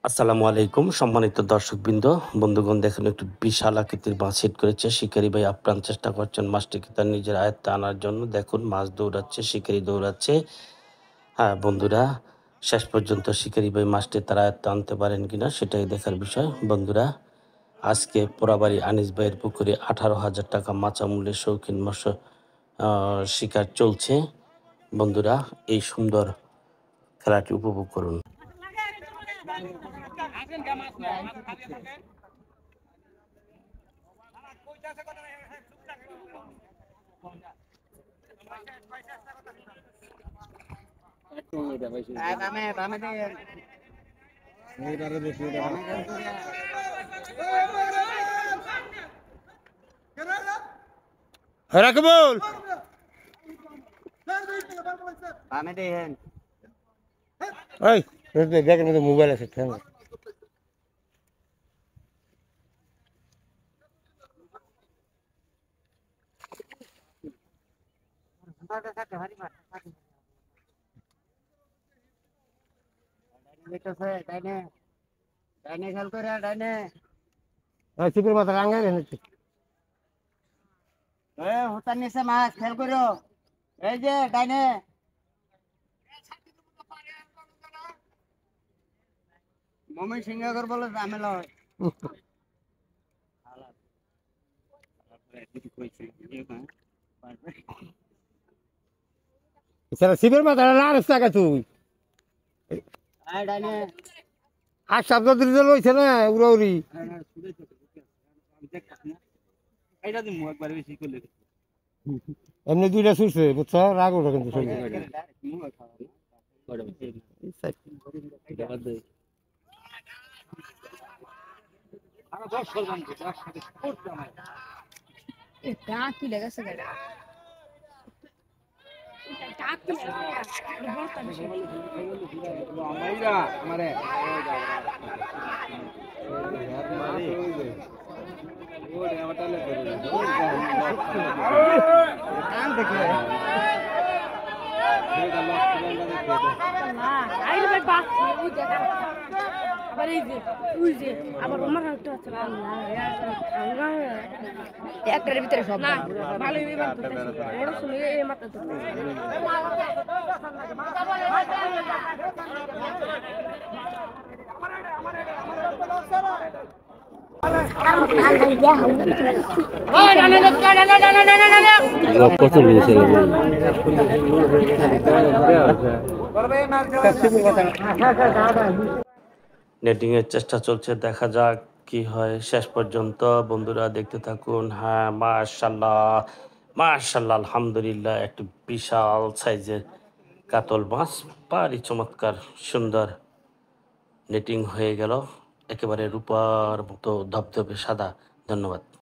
আসসালামু আলাইকুম সম্মানিত দর্শকবৃন্দ, বন্ধুগণ দেখুন একটু বিশাল আকৃতির মাছ হিট করেছে। শিকারী ভাই আপ্রাণ চেষ্টা করছেন মাছটিকে তার নিজের আয়ত্তে আনার জন্য। দেখুন মাছ দৌড়াচ্ছে, শিকারী দৌড়াচ্ছে। হ্যাঁ বন্ধুরা, শেষ পর্যন্ত শিকারী ভাই মাছটি তার আয়ত্তে আনতে পারেন কিনা সেটাই দেখার বিষয়। বন্ধুরা, আজকে পোড়াবাড়ি আনিস ভাইয়ের পুকুরে 18,000 টাকা মাচা মূল্যের শৌখিন মৎস্য শিকার চলছে। বন্ধুরা, এই সুন্দর খেলাটি উপভোগ করুন। রাকবুল ওই ব্যাগের মধ্যে মোবাইল আছে থাম। চিপের মাথা রাঙাই রেখেছি। হোতার নিচে মাছ খেয়াল করো। এই যে ডাইনে মমি সিংহাগর বলে ঝামেলা হয়। চিপের মাথা না রাস্তা তুই এই ডাইনে আর শব্দ দিতে লইছে না উড়াউড়ি এইটা দিন মুখ একবার বেশি করলে এমনি দুইটা ছুটছে বুঝছো রাগ ওঠে কিন্তু শরীরে। টাক তুলে গেছে গাড়ি টাক তুলে আইলে ভাই বাস ওই দেখা আবার এই যে ওই যে আবার আমার একটা আছে একটার ভিতরে সব না ভালোই বিমান ওরা শুনে এই মাত্র তো নেটিং এর চেষ্টা চলছে, দেখা যাক কি হয় শেষ পর্যন্ত। বন্ধুরা দেখতে থাকুন। হ্যাঁ মাশাল্লাহ, মাশাল্লাহ, আলহামদুলিল্লাহ, একটি বিশাল সাইজের কাতল মাছ, পারি চমৎকার সুন্দর নেটিং হয়ে গেল, একেবারে রূপার মতো ধবধবে সাদা। ধন্যবাদ।